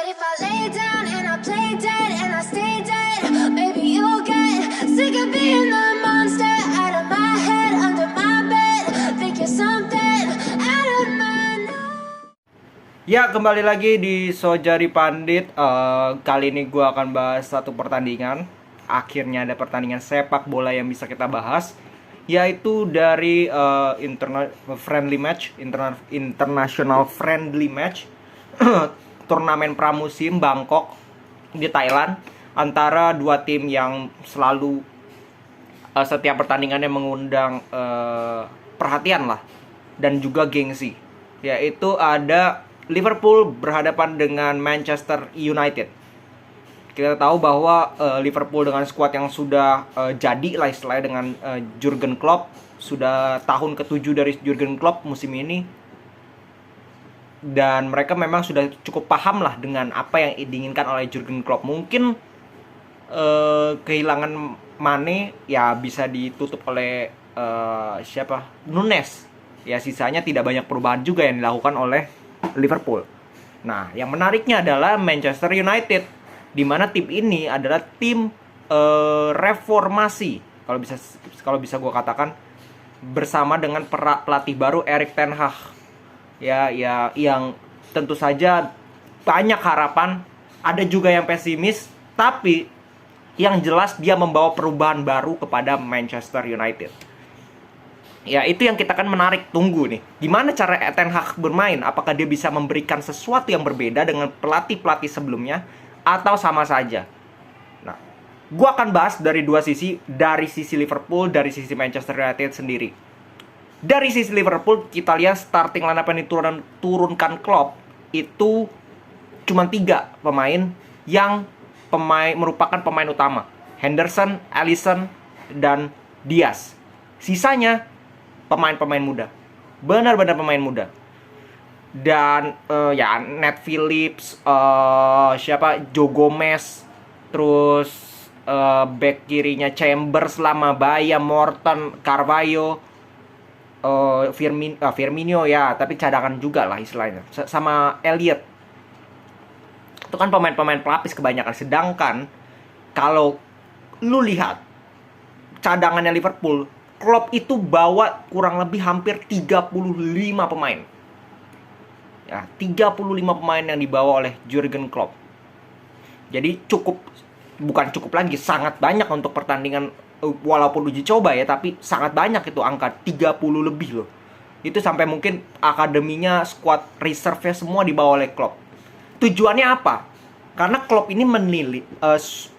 if I lay down and I play dead and I stay dead, maybe you'll get sick of being the monster out of my head, under my bed. Think you're something out of my mind. Ya, kembali lagi di Sojari Pandit. Kali ini gue akan bahas satu pertandingan. Akhirnya ada pertandingan sepak bola yang bisa kita bahas, yaitu dari international friendly match turnamen pramusim Bangkok di Thailand, antara dua tim yang selalu setiap pertandingannya mengundang perhatian lah dan juga gengsi, yaitu ada Liverpool berhadapan dengan Manchester United. Kita tahu bahwa Liverpool dengan skuad yang sudah jadi lah istilahnya dengan Jurgen Klopp, sudah tahun ke-7 dari Jurgen Klopp musim ini, dan mereka memang sudah cukup paham lah dengan apa yang diinginkan oleh Jurgen Klopp. Mungkin kehilangan Mane ya bisa ditutup oleh Nunes. Ya, sisanya tidak banyak perubahan juga yang dilakukan oleh Liverpool. Nah, yang menariknya adalah Manchester United, di mana tim ini adalah tim reformasi, kalau bisa gue katakan, bersama dengan pelatih baru Erik ten Hag. Ya, yang tentu saja banyak harapan, ada juga yang pesimis, tapi yang jelas dia membawa perubahan baru kepada Manchester United. Ya, itu yang kita akan menarik tunggu nih. Gimana cara Ten Hag bermain? Apakah dia bisa memberikan sesuatu yang berbeda dengan pelatih-pelatih sebelumnya, atau sama saja? Nah, gue akan bahas dari dua sisi, dari sisi Liverpool, dari sisi Manchester United sendiri. Dari sisi Liverpool, kita lihat starting lineup yang diturunkan Klopp itu cuma 3 pemain yang merupakan pemain utama: Henderson, Alisson, dan Diaz. Sisanya pemain-pemain muda, benar-benar pemain muda. Dan ya Nat Phillips, Joe Gomez, terus back kirinya Chambers, Lamabaya, Morton, Carvalho, Firmino ya, tapi cadangan juga lah istilahnya, sama Elliot. Itu kan pemain-pemain pelapis kebanyakan. Sedangkan kalau lu lihat cadangannya Liverpool, Klopp itu bawa kurang lebih hampir 35 pemain. Ya, 35 pemain yang dibawa oleh Jurgen Klopp. Jadi bukan cukup lagi, sangat banyak untuk pertandingan, walaupun uji coba ya, tapi sangat banyak itu, angka 30 lebih loh. Itu sampai mungkin akademinya, squad reserve-nya semua dibawa oleh Klopp. Tujuannya apa? Karena Klopp ini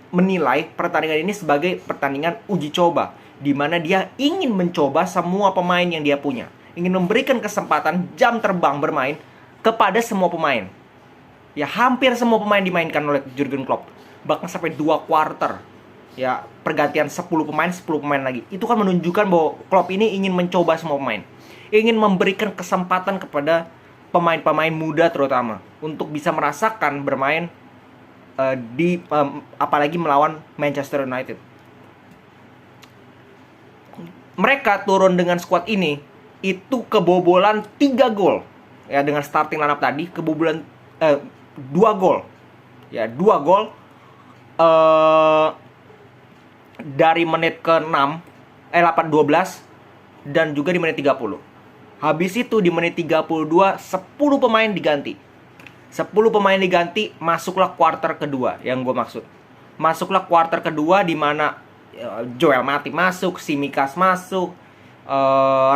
menilai pertandingan ini sebagai pertandingan uji coba, di mana dia ingin mencoba semua pemain yang dia punya, ingin memberikan kesempatan jam terbang bermain kepada semua pemain. Ya, hampir semua pemain dimainkan oleh Jurgen Klopp, bahkan sampai 2 quarter. Ya, pergantian 10 pemain lagi. Itu kan menunjukkan bahwa Klopp ini ingin mencoba semua pemain, ingin memberikan kesempatan kepada pemain-pemain muda terutama untuk bisa merasakan bermain apalagi melawan Manchester United. Mereka turun dengan skuad ini itu kebobolan 3 gol. Ya, dengan starting lineup tadi kebobolan 2 gol. Ya, 2 gol dari menit ke-6 12 dan juga di menit 30. Habis itu di menit 32 10 pemain diganti. 10 pemain diganti, masuklah kuarter kedua. Yang gue maksud, masuklah kuarter kedua di mana Joel Matip masuk, Tsimikas masuk,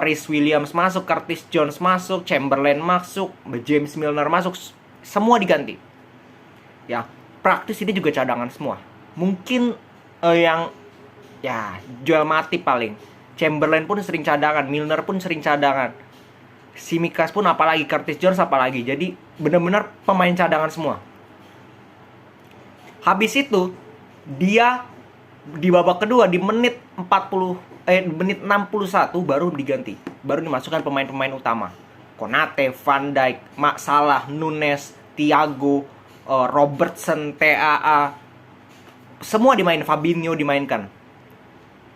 Reece Williams masuk, Curtis Jones masuk, Chamberlain masuk, James Milner masuk, semua diganti. Ya, praktis ini juga cadangan semua. Mungkin yang ya Joel Matip paling, Chamberlain pun sering cadangan, Milner pun sering cadangan, Tsimikas pun apalagi, Curtis Jones apalagi. Jadi benar-benar pemain cadangan semua. Habis itu dia di babak kedua di menit 61 baru diganti, baru dimasukkan pemain-pemain utama: Konate, Van Dijk, Salah, Nunes, Thiago, Robertson, TAA, semua Fabinho dimainkan.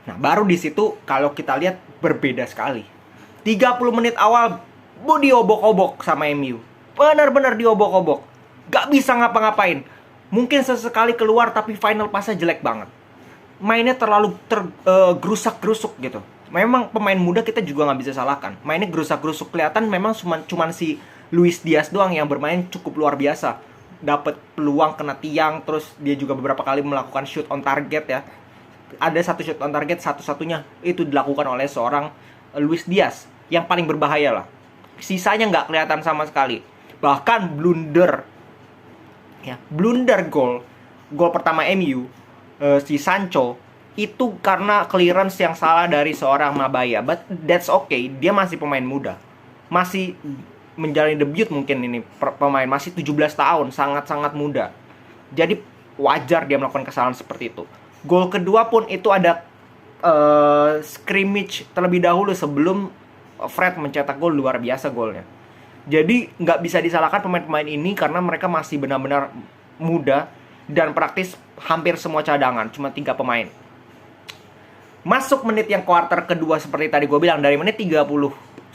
Nah, baru di situ kalau kita lihat berbeda sekali. 30 menit awal diobok-obok sama MU. Benar-benar diobok-obok. Gak bisa ngapa-ngapain. Mungkin sesekali keluar tapi final pass-nya jelek banget. Mainnya terlalu gerusak-gerusuk gitu. Memang pemain muda kita juga nggak bisa salahkan. Mainnya gerusak-gerusuk, kelihatan memang cuman si Luis Diaz doang yang bermain cukup luar biasa. Dapat peluang kena tiang, terus dia juga beberapa kali melakukan shoot on target ya. Ada satu shoot on target, satu-satunya itu dilakukan oleh seorang Luis Diaz yang paling berbahaya lah. Sisanya nggak kelihatan sama sekali. Bahkan blunder gol pertama MU, si Sancho itu karena clearance yang salah dari seorang Mabaya. But that's okay, dia masih pemain muda, masih menjalani debut mungkin ini pemain, masih 17 tahun, sangat-sangat muda. Jadi wajar dia melakukan kesalahan seperti itu. Gol kedua pun itu ada scrimmage terlebih dahulu sebelum Fred mencetak gol, luar biasa golnya. Jadi nggak bisa disalahkan pemain-pemain ini karena mereka masih benar-benar muda dan praktis hampir semua cadangan, cuma 3 pemain. Masuk menit yang kuarter kedua seperti tadi gue bilang, dari menit 30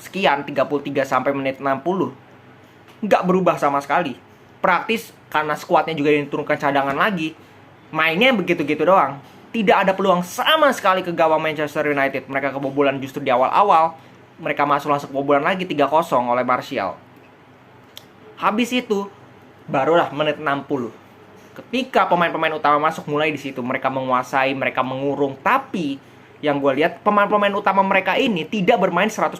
sekian, 33 sampai menit 60, nggak berubah sama sekali. Praktis karena skuadnya juga diturunkan cadangan lagi, mainnya begitu-gitu doang. Tidak ada peluang sama sekali ke gawang Manchester United. Mereka kebobolan justru di awal-awal. Mereka masuk kebobolan lagi 3-0 oleh Martial. Habis itu barulah menit 60. Ketika pemain-pemain utama masuk, mulai di situ mereka menguasai, mereka mengurung. Tapi yang gue lihat pemain-pemain utama mereka ini tidak bermain 100%.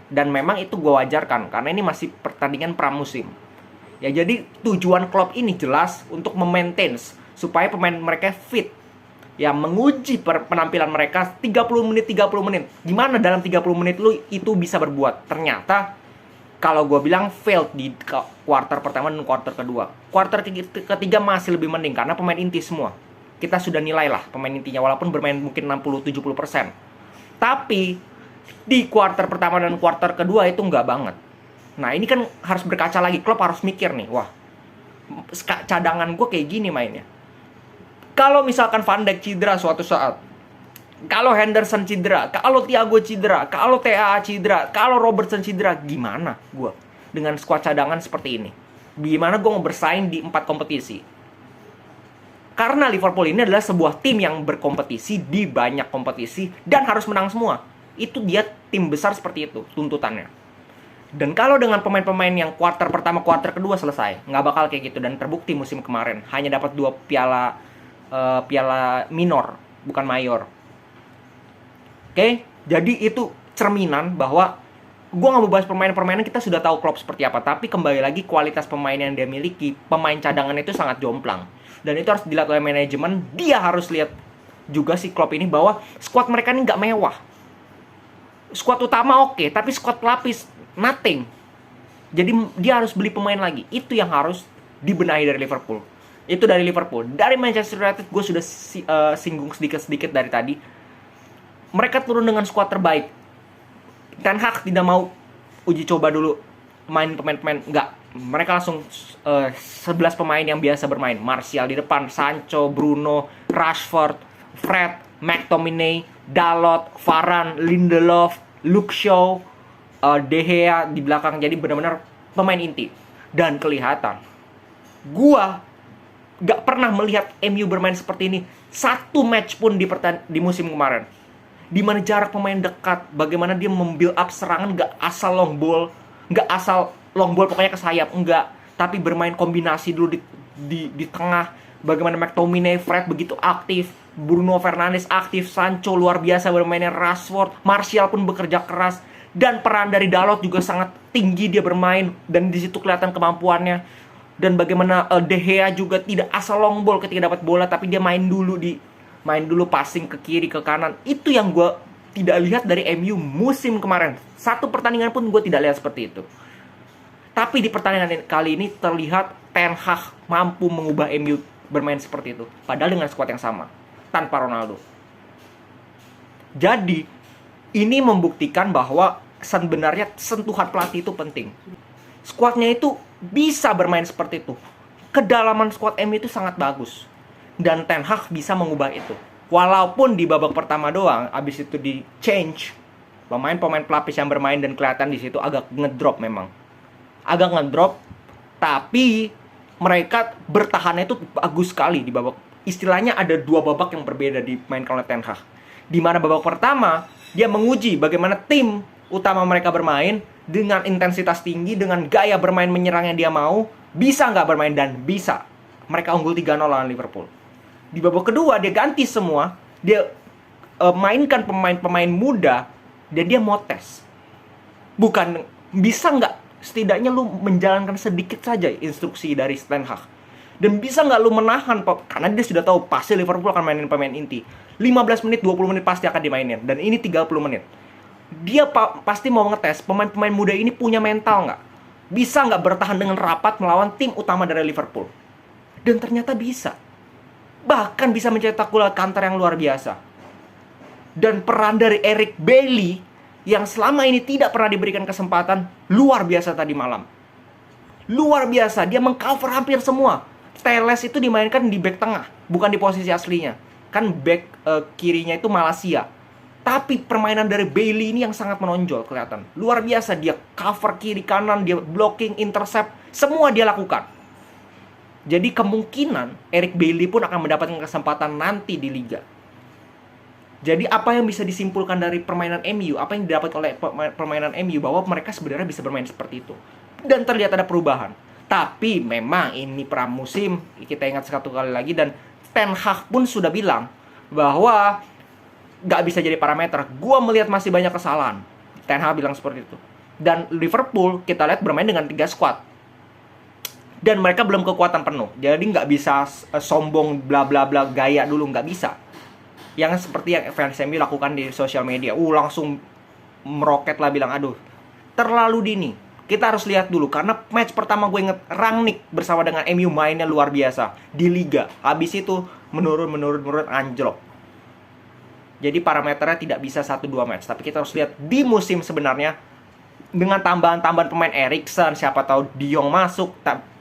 Dan memang itu gue wajarkan karena ini masih pertandingan pramusim. Ya, jadi tujuan Klopp ini jelas untuk memaintain supaya pemain mereka fit. Ya, menguji penampilan mereka 30 menit. Gimana dalam 30 menit lu itu bisa berbuat? Ternyata kalau gue bilang failed di kuarter pertama dan kuarter kedua. Kuarter ketiga masih lebih mending karena pemain inti semua. Kita sudah nilai lah pemain intinya walaupun bermain mungkin 60-70%. Tapi di kuarter pertama dan kuarter kedua itu nggak banget. Nah, ini kan harus berkaca lagi. Klopp harus mikir nih, wah, cadangan gue kayak gini mainnya. Kalau misalkan Van Dijk cedera suatu saat, kalau Henderson cedera, kalau Thiago cedera, kalau TAA cedera, kalau Robertson cedera, gimana gue dengan skuad cadangan seperti ini? Gimana gue mau bersaing di 4 kompetisi? Karena Liverpool ini adalah sebuah tim yang berkompetisi di banyak kompetisi dan harus menang semua. Itu dia tim besar seperti itu tuntutannya. Dan kalau dengan pemain-pemain yang kuarter pertama, kuarter kedua selesai, nggak bakal kayak gitu. Dan terbukti musim kemarin hanya dapat 2 piala minor, bukan mayor. Oke, jadi itu cerminan bahwa gue nggak mau bahas permainan kita sudah tahu Klopp seperti apa. Tapi kembali lagi kualitas pemain yang dia miliki, pemain cadangan itu sangat jomplang. Dan itu harus dilihat oleh manajemen. Dia harus lihat juga si Klopp ini bahwa skuad mereka ini nggak mewah. Skuad utama oke, tapi skuad pelapis nothing. Jadi dia harus beli pemain lagi. Itu yang harus dibenahi dari Liverpool. Itu dari Liverpool. Dari Manchester United gue sudah singgung sedikit-sedikit dari tadi. Mereka turun dengan skuad terbaik. Ten Hag tidak mau uji coba dulu main pemain-pemain. Enggak. Mereka langsung 11 pemain yang biasa bermain. Martial di depan, Sancho, Bruno, Rashford, Fred, McTominay, Dalot, Varane, Lindelof, Luke Shaw, De Gea di belakang. Jadi benar-benar pemain inti. Dan kelihatan gua gak pernah melihat MU bermain seperti ini satu match pun di musim kemarin. Dimana jarak pemain dekat, bagaimana dia membuild up serangan, gak asal long ball, pokoknya ke sayap, enggak. Tapi bermain kombinasi dulu di tengah. Bagaimana McTominay, Fred begitu aktif, Bruno Fernandes aktif, Sancho luar biasa bermainnya, Rashford, Martial pun bekerja keras. Dan peran dari Dalot juga sangat tinggi dia bermain, dan di situ kelihatan kemampuannya. Dan bagaimana De Gea juga tidak asal long ball ketika dapat bola, tapi dia main dulu passing ke kiri ke kanan. Itu yang gue tidak lihat dari MU musim kemarin. Satu pertandingan pun gue tidak lihat seperti itu. Tapi di pertandingan kali ini terlihat Ten Hag mampu mengubah MU bermain seperti itu, padahal dengan skuad yang sama tanpa Ronaldo. Jadi ini membuktikan bahwa sebenarnya sentuhan pelatih itu penting. Skuadnya itu bisa bermain seperti itu. Kedalaman skuad MU itu sangat bagus. Dan Ten Hag bisa mengubah itu. Walaupun di babak pertama doang, abis itu di change, pemain-pemain pelapis yang bermain dan kelihatan di situ agak ngedrop memang. Agak ngedrop, tapi mereka bertahannya itu bagus sekali di babak. Istilahnya ada dua babak yang berbeda dimainkan oleh Ten Hag. Di mana babak pertama dia menguji bagaimana tim utama mereka bermain dengan intensitas tinggi, dengan gaya bermain menyerang yang dia mau, bisa nggak bermain, dan bisa. Mereka unggul 3-0 lawan Liverpool. Di babak kedua dia ganti semua, dia mainkan pemain-pemain muda, dan dia mau tes. Bukan bisa nggak setidaknya lu menjalankan sedikit saja instruksi dari Ten Hag. Dan bisa nggak lu menahan, karena dia sudah tahu pasti Liverpool akan mainin pemain inti. 15 menit, 20 menit pasti akan dimainin. Dan ini 30 menit. Dia pasti mau ngetes pemain-pemain muda ini punya mental nggak? Bisa nggak bertahan dengan rapat melawan tim utama dari Liverpool? Dan ternyata bisa. Bahkan bisa mencetak gol counter yang luar biasa. Dan peran dari Eric Bailly yang selama ini tidak pernah diberikan kesempatan, luar biasa tadi malam. Luar biasa, dia mengcover hampir semua. Teles itu dimainkan di back tengah, bukan di posisi aslinya. Kan back kirinya itu Malaysia. Tapi permainan dari Bailey ini yang sangat menonjol kelihatan. Luar biasa, dia cover kiri kanan, dia blocking, intercept, semua dia lakukan. Jadi kemungkinan Eric Bailly pun akan mendapatkan kesempatan nanti di Liga. Jadi apa yang bisa disimpulkan dari permainan MU, apa yang didapat oleh permainan MU, bahwa mereka sebenarnya bisa bermain seperti itu. Dan terlihat ada perubahan. Tapi memang ini pramusim, kita ingat satu kali lagi, dan Ten Hag pun sudah bilang bahwa nggak bisa jadi parameter. Gua melihat masih banyak kesalahan. Ten Hag bilang seperti itu. Dan Liverpool kita lihat bermain dengan 3 squad. Dan mereka belum kekuatan penuh. Jadi nggak bisa sombong bla bla bla gaya dulu, nggak bisa. Yang seperti yang fans MU lakukan di sosial media, langsung meroket lah, bilang aduh terlalu dini. Kita harus lihat dulu, karena match pertama gue inget Rangnick bersama dengan MU mainnya luar biasa di Liga. Habis itu menurun anjlok. Jadi parameternya tidak bisa 1-2 match, tapi kita harus lihat di musim sebenarnya dengan tambahan-tambahan pemain Eriksen, siapa tahu De Jong masuk,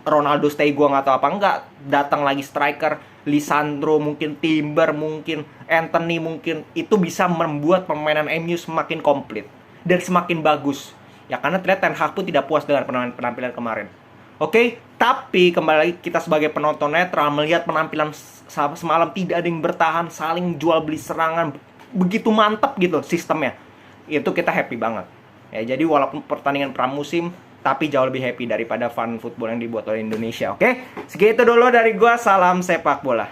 Ronaldo stay, gue nggak tahu apa enggak, datang lagi striker Lisandro, mungkin Timber, mungkin Anthony, mungkin itu bisa membuat permainan MU semakin komplit dan semakin bagus. Ya karena terlihat Ten Hag pun tidak puas dengan penampilan kemarin. Oke, tapi kembali lagi kita sebagai penonton netral melihat penampilan semalam tidak ada yang bertahan, saling jual beli serangan, begitu mantap gitu sistemnya. Itu kita happy banget. Ya jadi walaupun pertandingan pramusim, tapi jauh lebih happy daripada fun football yang dibuat oleh Indonesia. Oke, segitu dulu dari gua. Salam sepak bola.